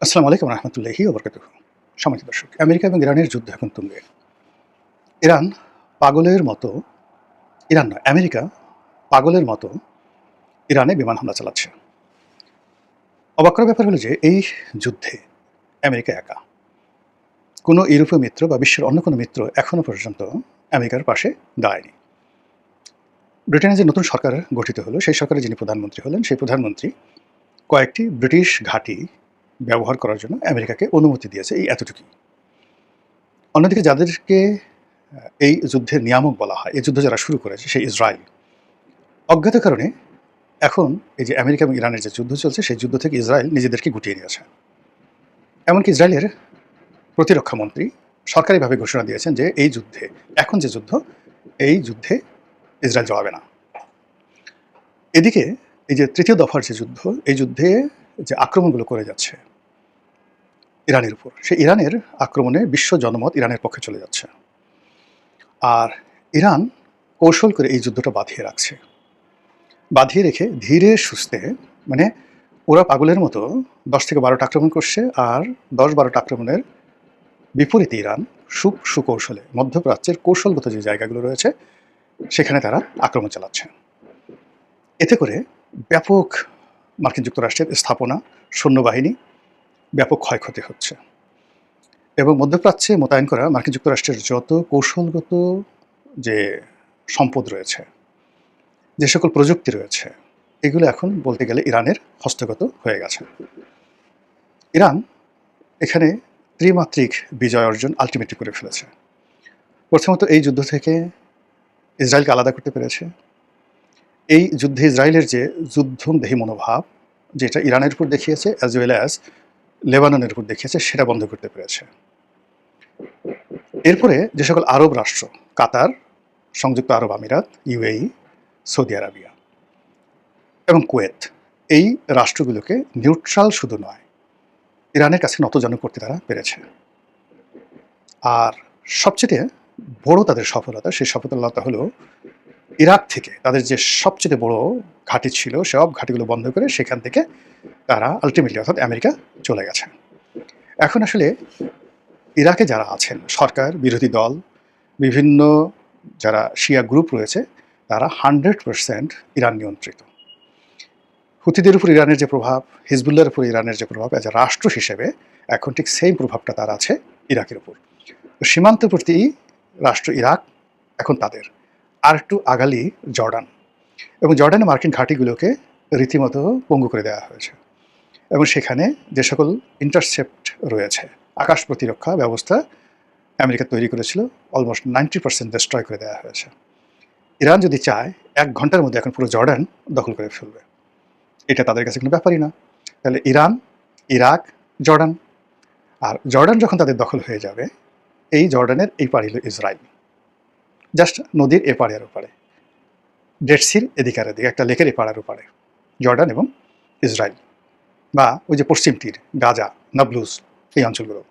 আসসালামু আলাইকুম রহমতুল্লাহি ওবরকাতুহু। সম্মানিত দর্শক, আমেরিকা এবং ইরানের যুদ্ধ এখন তুঙ্গে। ইরান পাগলের মতো, ইরান নয়, আমেরিকা পাগলের মতো ইরানে বিমান হামলা চালাচ্ছে। অবাক করার ব্যাপার হলো যে এই যুদ্ধে আমেরিকা একা। কোনো ইউরোপীয় মিত্র বা বিশ্বের অন্য কোনো মিত্র এখনও পর্যন্ত আমেরিকার পাশে দাঁড়ায়নি। ব্রিটেনে যে নতুন সরকার গঠিত হলো, সেই সরকারের যিনি প্রধানমন্ত্রী হলেন, সেই প্রধানমন্ত্রী কয়েকটি ব্রিটিশ ঘাঁটি ব্যবহার করার জন্য আমেরিকাকে অনুমতি দিয়েছে, এই এতটুকুই। অন্যদিকে যাদেরকে এই যুদ্ধের নিয়ামক বলা হয়, এই যুদ্ধ যারা শুরু করেছে সেই ইসরায়েল, অজ্ঞাত কারণে এখন এই যে আমেরিকা এবং ইরানের যে যুদ্ধ চলছে, সেই যুদ্ধ থেকে ইসরায়েল নিজেদেরকে গুটিয়ে নিয়েছে। এমনকি ইসরায়েলের প্রতিরক্ষা মন্ত্রী সরকারিভাবে ঘোষণা দিয়েছেন যে এই যুদ্ধে, এখন যে যুদ্ধ, এই যুদ্ধে ইসরায়েল জড়াবে না। এদিকে এই যে তৃতীয় দফার যে যুদ্ধ, এই যুদ্ধে যে আক্রমণগুলো করে যাচ্ছে ইরানের উপর, সেই ইরানের আক্রমণে বিশ্ব জনমত ইরানের পক্ষে চলে যাচ্ছে। আর ইরান কৌশল করে এই যুদ্ধটা বাঁধিয়ে রাখছে। বাঁধিয়ে রেখে ধীরে সুস্থে, মানে ওরা পাগলের মতো 10 থেকে 12টা আক্রমণ করছে, আর 10-12টা আক্রমণের বিপরীতে ইরান সুকৌশলে মধ্যপ্রাচ্যের কৌশলগত যে জায়গাগুলো রয়েছে সেখানে তারা আক্রমণ চালাচ্ছে। এতে করে ব্যাপক মার্কিন যুক্তরাষ্ট্রের স্থাপনা, সৈন্যবাহিনী ব্যাপক ক্ষয়ক্ষতি হচ্ছে। এবং মধ্যপ্রাচ্যে মোতায়েন করা মার্কিন যুক্তরাষ্ট্রের যত কৌশলগত যে সম্পদ রয়েছে, যে সকল প্রযুক্তি রয়েছে, এগুলো এখন বলতে গেলে ইরানের হস্তগত হয়ে গেছে। ইরান এখানে ত্রিমাত্রিক বিজয় অর্জন আলটিমেটলি করে ফেলেছে। প্রথমত এই যুদ্ধ থেকে ইসরায়েলকে আলাদা করতে পেরেছে। এই যুদ্ধে ইসরায়েলের যে যুদ্ধদেহী মনোভাব, যেটা ইরানের উপর দেখিয়েছে অ্যাজ ওয়েল অ্যাজ লেবাননের উপর দেখিয়েছে, সেটা বন্ধ করতে পেরেছে। এরপরে যে সকল আরব রাষ্ট্র, কাতার, সংযুক্ত আরব আমিরাত, ইউএই, সৌদি আরবিয়া এবং কুয়েত, এই রাষ্ট্রগুলোকে নিউট্রাল শুধু নয়, ইরানের কাছে নতজানু করতে তারা পেরেছে। আর সবচেয়ে বড় তাদের সফলতা, সেই সফলতা হলো ইরাক থেকে তাদের যে সবচেয়ে বড় ঘাঁটি ছিল, সব ঘাঁটিগুলো বন্ধ করে সেখান থেকে তারা আলটিমেটলি, অর্থাৎ আমেরিকা, চলে গেছে। এখন আসলে ইরাকে যারা আছেন, সরকার, বিরোধী দল, বিভিন্ন যারা শিয়া গ্রুপ রয়েছে, তারা 100% ইরান নিয়ন্ত্রিত। হুথিদের উপর ইরানের যে প্রভাব, হিজবুল্লাহর উপর ইরানের যে প্রভাব, এজ এ রাষ্ট্র হিসেবে এখন ঠিক সেই প্রভাবটা তার আছে ইরাকের উপর। সীমান্তবর্তী রাষ্ট্র ইরাক এখন তাদের। আর একটু আগালি জর্ডান, এবং জর্ডানে মার্কিন ঘাঁটিগুলোকে রীতিমতো পঙ্গু করে দেওয়া হয়েছে। এবং সেখানে যে সকল ইন্টারসেপ্ট রয়েছে, আকাশ প্রতিরক্ষা ব্যবস্থা আমেরিকা তৈরি করেছিল, অলমোস্ট 90% ডিস্ট্রয় করে দেওয়া হয়েছে। ইরান যদি চায় 1 ঘন্টার মধ্যে এখন পুরো জর্ডান দখল করে ফেলবে। এটা তাদের কাছে কোনো ব্যাপারই না। তাহলে ইরান, ইরাক, জর্ডান, আর জর্ডান যখন তাদের দখল হয়ে যাবে, এই জর্ডানের এই পাড়ি হলো ইসরায়েল, জাস্ট নদীর এপারে আর ওপারে, ডেড সির এদিকে আর এদিকে, একটা লেকের এপার আর ওপারে জর্ডান এবং ইসরায়েল, বা ওই যে পশ্চিম তীর, গাজা, নাবলুস, এই অঞ্চলগুলো।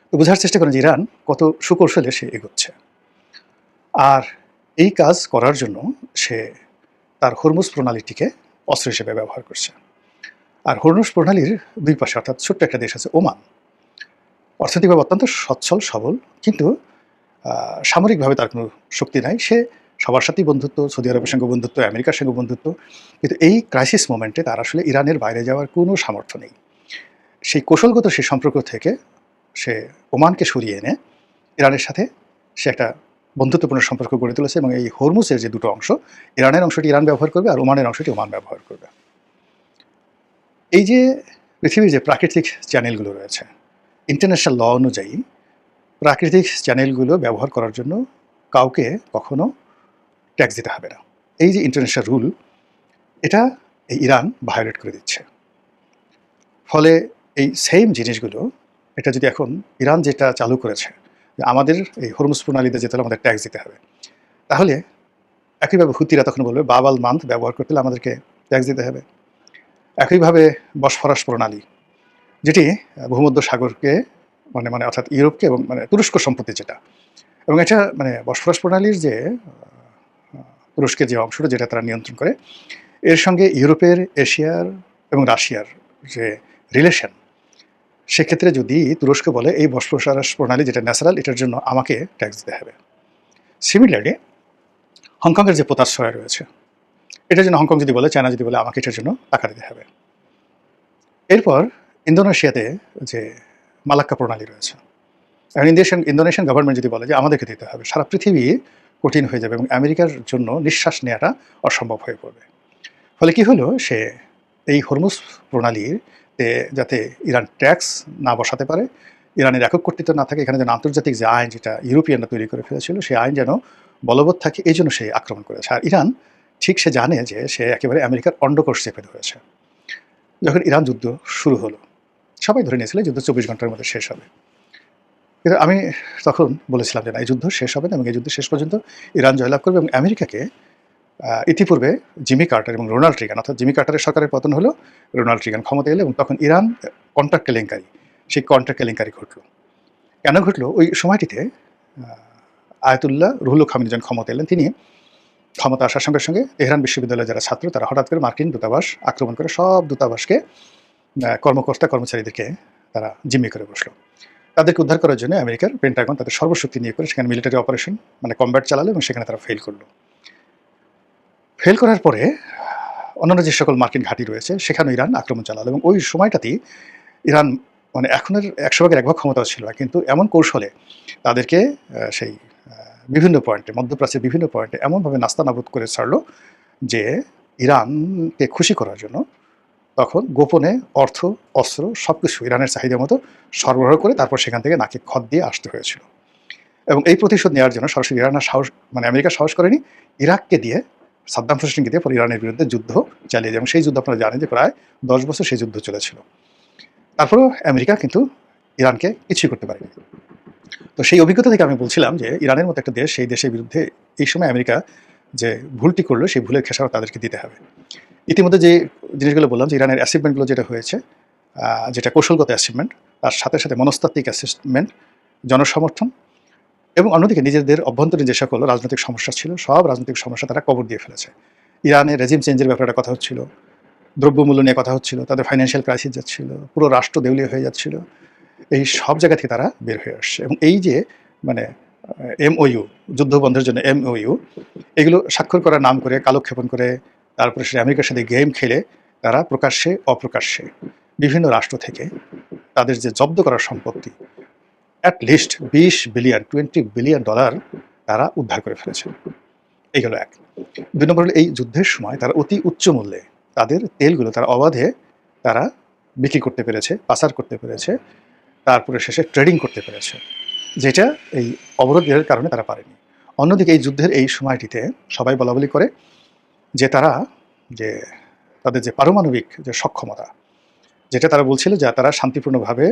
তো বোঝার চেষ্টা করেন যে ইরান কত সুকৌশলে সে এগোচ্ছে। আর এই কাজ করার জন্য সে তার হরমুজ প্রণালীটিকে অস্ত্র হিসেবে ব্যবহার করছে। আর হরমুজ প্রণালীর দুই পাশে, অর্থাৎ ছোট্ট একটা দেশ আছে ওমান, অর্থনৈতিকভাবে অত্যন্ত সচ্ছল সবল, কিন্তু সামরিকভাবে তার কোনো শক্তি নাই। সে সবার সাথেই বন্ধুত্ব, সৌদি আরবের সঙ্গে বন্ধুত্ব, আমেরিকার সঙ্গে বন্ধুত্ব, কিন্তু এই ক্রাইসিস মোমেন্টে তার আসলে ইরানের বাইরে যাওয়ার কোনো সামর্থ্য নেই। সেই কৌশলগত সেই সম্পর্ক থেকে সে ওমানকে সরিয়ে এনে ইরানের সাথে সে একটা বন্ধুত্বপূর্ণ সম্পর্ক গড়ে তুলেছে। এবং এই হরমুজের যে দুটো অংশ, ইরানের অংশটি ইরান ব্যবহার করবে আর ওমানের অংশটি ওমান ব্যবহার করবে। এই যে পৃথিবীর যে প্রাকৃতিক চ্যানেলগুলো রয়েছে, ইন্টারন্যাশনাল ল অনুযায়ী প্রাকৃতিক চ্যানেলগুলো ব্যবহার করার জন্য কাউকে কখনো ট্যাক্স দিতে হবে না। এই যে ইন্টারন্যাশনাল রুল, এটা এই ইরান ভায়োলেট করে দিচ্ছে। ফলে এই সেম জিনিসগুলো, এটা যদি এখন ইরান যেটা চালু করেছে যে আমাদের এই হরমুজ প্রণালীতে যেতে হলে আমাদের ট্যাক্স দিতে হবে, তাহলে একইভাবে হুতিরা তখন বলবে বাব আল মান্থ ব্যবহার করতে হলে আমাদেরকে ট্যাক্স দিতে হবে। একইভাবে বসফরাস প্রণালী, যেটি ভূমধ্য সাগরকে মানে অর্থাৎ ইউরোপকে এবং তুরস্ক সম্পত্তি যেটা, এবং এটা বসফরাস প্রণালীর যে তুরস্কের যে অংশটা যেটা তারা নিয়ন্ত্রণ করে, এর সঙ্গে ইউরোপের, এশিয়ার এবং রাশিয়ার যে রিলেশন, সেক্ষেত্রে যদি তুরস্ক বলে এই বসবাস প্রণালী যেটা ন্যাচারাল, এটার জন্য আমাকে ট্যাক্স দিতে হবে। সিমিলারলি হংকংয়ের যে পোতাশ্রয় রয়েছে, এটার জন্য হংকং যদি বলে, চায়না যদি বলে আমাকে এটার জন্য টাকা দিতে হবে। এরপর ইন্দোনেশিয়াতে যে মালাক্কা প্রণালী রয়েছে, এখন ইন্দোনেশিয়ান গভর্নমেন্ট যদি বলে যে আমাদেরকে দিতে হবে, সারা পৃথিবী কঠিন হয়ে যাবে এবং আমেরিকার জন্য নিঃশ্বাস নেওয়াটা অসম্ভব হয়ে পড়বে। ফলে কি হলো, সে এই হরমুজ প্রণালীতে যাতে ইরান ট্যাক্স না বসাতে পারে, ইরানের একক কর্তৃত্ব না থাকে, এখানে যেন আন্তর্জাতিক যে আইন যেটা ইউরোপিয়ানরা তৈরি করে ফেলেছিল সেই আইন যেন বলবৎ থাকে, এই জন্য সে আক্রমণ করেছে। আর ইরান ঠিক সে জানে যে সে একেবারে আমেরিকার অন্ডকোষ চেপে ধরেছে। যখন ইরান যুদ্ধ শুরু হলো, সবাই ধরে নিয়েছিল যুদ্ধ 24 ঘন্টার মধ্যে শেষ হবে, কিন্তু আমি তখন বলেছিলাম যে না, এই যুদ্ধ শেষ হবে না এবং এই যুদ্ধ শেষ পর্যন্ত ইরান জয়লাভ করবে এবং আমেরিকাকে ইতিপূর্বে জিমি কার্টার এবং রোনাল্ড রিগান, অর্থাৎ জিমি কার্টারের সরকারের পতন হলো, রোনাল্ড রিগান ক্ষমতা এলে এবং তখন ইরান কন্ট্রাক্ট কেলেঙ্কারি, সেই কন্ট্রাক্ট কেলেঙ্কারি ঘটলো। কেন ঘটলো? ওই সময়টিতে আয়াতুল্লাহ রুহুল খামিনি যখন ক্ষমতা এলেন, তিনি ক্ষমতা আসার সঙ্গে সঙ্গে তেহরান বিশ্ববিদ্যালয়ের যারা ছাত্র তারা হঠাৎ করে মার্কিন দূতাবাস আক্রমণ করে সব দূতাবাসকে কর্মকর্তা কর্মচারীদেরকে তারা জিম্মি করে বসলো। তাদেরকে উদ্ধার করার জন্য আমেরিকার পেন্টাগন তাদের সর্বশক্তি নিয়ে করে সেখানে মিলিটারি অপারেশন মানে কমব্যাট চালালো এবং সেখানে তারা ফেল করলো। ফেল করার পরে অন্যান্য যে সকল মার্কিন ঘাঁটি রয়েছে সেখানে ইরান আক্রমণ চালালো এবং ওই সময়টাতেই ইরান মানে এখনের 100 ভাগের 1 ভাগ ক্ষমতা ছিল না, কিন্তু এমন কৌশলে তাদেরকে সেই বিভিন্ন পয়েন্টে, মধ্যপ্রাচ্যের বিভিন্ন পয়েন্টে এমনভাবে নাস্তানাবুদ করে ছাড়লো যে ইরানকে খুশি করার জন্য তখন গোপনে অর্থ, অস্ত্র সব কিছু ইরানের চাহিদা মতো সরবরাহ করে তারপর সেখান থেকে নাকে খত দিয়ে আসতে হয়েছিল। এবং এই প্রতিশোধ নেওয়ার জন্য সরাসরি ইরানের সাহস মানে আমেরিকা সাহস করেনি, ইরাককে দিয়ে, সাদ্দাম হোসেনকে দিয়ে পরে ইরানের বিরুদ্ধে যুদ্ধ চালিয়ে যায় এবং সেই যুদ্ধ আপনারা জানেন যে প্রায় 10 বছর সেই যুদ্ধ চলেছিল। তারপরেও আমেরিকা কিন্তু ইরানকে কিছুই করতে পারেনি। তো সেই অভিজ্ঞতা থেকে আমি বলছিলাম যে ইরানের মতো একটা দেশ, সেই দেশের বিরুদ্ধে এই সময় আমেরিকা যে ভুলটি করলো সেই ভুলের খেসারত তাদেরকে দিতে হবে। ইতিমধ্যে যে জিনিসগুলো বললাম যে ইরানের অ্যাচিভমেন্টগুলো যেটা হয়েছে, যেটা কৌশলগত অ্যাচিভমেন্ট, তার সাথে সাথে মনস্তাত্ত্বিক অ্যাচিভমেন্ট, জনসমর্থন এবং অন্যদিকে নিজেদের অভ্যন্তরীণ যে সকল রাজনৈতিক সমস্যা ছিল সব রাজনৈতিক সমস্যা তারা কবর দিয়ে ফেলেছে। ইরানের রেজিম চেঞ্জের ব্যাপারে কথা হচ্ছিল, দ্রব্যমূল্য নিয়ে কথা হচ্ছিল, তাদের ফাইন্যান্সিয়াল ক্রাইসিস যাচ্ছিল, পুরো রাষ্ট্র দেউলিয়া হয়ে যাচ্ছিল, এই সব জায়গা থেকে তারা বের হয়ে আসছে। এবং এই যে মানে MOU, যুদ্ধ বন্ধের জন্য MOU, এগুলো স্বাক্ষর করার নাম করে কালক্ষেপণ করে তারপরে সে আমেরিকার সাথে গেম খেলে তারা প্রকাশ্যে অপ্রকাশ্যে বিভিন্ন রাষ্ট্র থেকে তাদের যে জব্দ করার সম্পত্তি অ্যাটলিস্ট 20 বিলিয়ন $20 বিলিয়ন তারা উদ্ধার করে ফেলেছে। এই হলো এক। 2 নম্বর হলো এই যুদ্ধের সময় তারা অতি উচ্চ মূল্যে তাদের তেলগুলো তারা অবাধে তারা বিক্রি করতে পেরেছে, পাচার করতে পেরেছে, তারপরে শেষে ট্রেডিং করতে পেরেছে, যেটা এই অবরোধের কারণে তারা পারেনি। অন্যদিকে এই যুদ্ধের এই সময়টিতে সবাই বলাবলি করে যে তারা যে তাদের যে পারমাণবিক যে সক্ষমতা, যেটা তারা বলছিল যে তারা শান্তিপূর্ণভাবে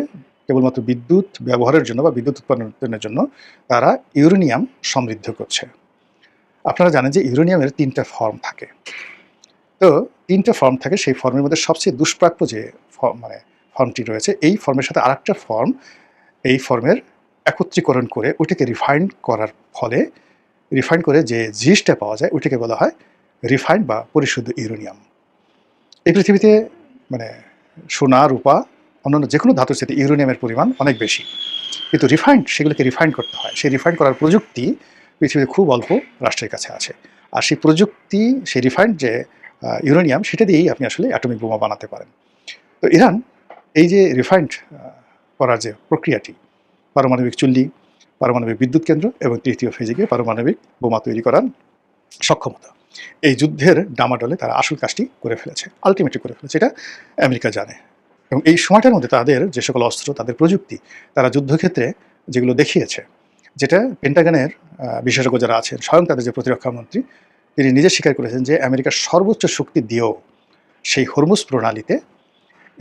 কেবলমাত্র বিদ্যুৎ ব্যবহারের জন্য বা বিদ্যুৎ উৎপাদনের জন্য তারা ইউরেনিয়াম সমৃদ্ধ করছে। আপনারা জানেন যে ইউরেনিয়ামের 3টা ফর্ম থাকে। তো 3টা ফর্ম থাকে, সেই ফর্মের মধ্যে সবচেয়ে দুষ্প্রাপ্য যে ফর্মটি রয়েছে, এই ফর্মের সাথে আরেকটা ফর্ম, এই ফর্মের একত্রীকরণ করে ওইটাকে রিফাইন্ড করার ফলে রিফাইন করে যে জিনিসটা পাওয়া যায় ওইটাকে বলা হয় রিফাইন্ড বা পরিশুদ্ধ ইউরেনিয়াম। এই পৃথিবীতে মানে সোনা, রূপা, অন্যান্য যে কোনো ধাতুর সাথে ইউরেনিয়ামের পরিমাণ অনেক বেশি, কিন্তু রিফাইন্ড সেগুলোকে রিফাইন্ড করতে হয়। সেই রিফাইন্ড করার প্রযুক্তি পৃথিবীতে খুব অল্প রাষ্ট্রের কাছে আছে। আর সেই প্রযুক্তি, সেই রিফাইন্ড যে ইউরেনিয়াম, সেটা দিয়েই আপনি আসলে অ্যাটমিক বোমা বানাতে পারেন। তো ইরান এই যে রিফাইন্ড করার যে প্রক্রিয়াটি, পারমাণবিক চুল্লি, পারমাণবিক বিদ্যুৎ কেন্দ্র এবং তৃতীয় ফেজে গিয়ে পারমাণবিক বোমা তৈরি করার সক্ষমতা, এই যুদ্ধের ডামাডলে তারা আসল কাজটি করে ফেলেছে, আলটিমেটলি করে ফেলেছে, এটা আমেরিকা জানে। এবং এই সময়টার মধ্যে তাদের যে সকল অস্ত্র, তাদের প্রযুক্তি তারা যুদ্ধক্ষেত্রে যেগুলো দেখিয়েছে, যেটা পেন্টাগনের বিশেষজ্ঞ যারা আছেন, স্বয়ং তাদের যে প্রতিরক্ষা মন্ত্রী তিনি নিজে স্বীকার করেছেন যে আমেরিকার সর্বোচ্চ শক্তি দিয়েও সেই হরমুজ প্রণালীতে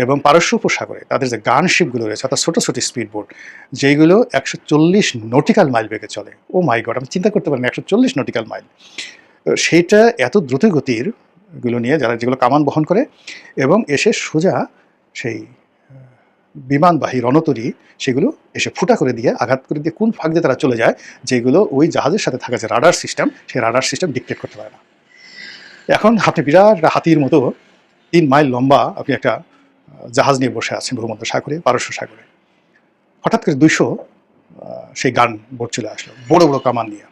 এবং পারস্য উপসাগরে তাদের যে গানশিপগুলো রয়েছে, অর্থাৎ ছোটো ছোটো স্পিড বোট, যেগুলো 140 নটিক্যাল মাইল বেগে চলে। ও মাই গড, আমি চিন্তা করতে পারেন 140 নটিক্যাল মাইল। সেইটা এত দ্রুত গতির গুলো নিয়ে যারা, যেগুলো কামান বহন করে এবং এসে সোজা সেই বিমানবাহী রণতরী সেগুলো এসে ফুটা করে দিয়ে, আঘাত করে দিয়ে কোন ফাঁক দিয়ে তারা চলে যায়, যেগুলো ওই জাহাজের সাথে থাকা যে রাডার সিস্টেম, সেই রাডার সিস্টেম ডিকটেট করতে পারে না। এখন আপনি বিরাট হাতির মতো 3 মাইল লম্বা আপনি একটা জাহাজ নিয়ে বসে আছেন ভূমধ্য সাগরে, পারস্য সাগরে। হঠাৎ করে 200 সেই গান বোট চলে আসলো, বড় বড় কামান নিয়ে।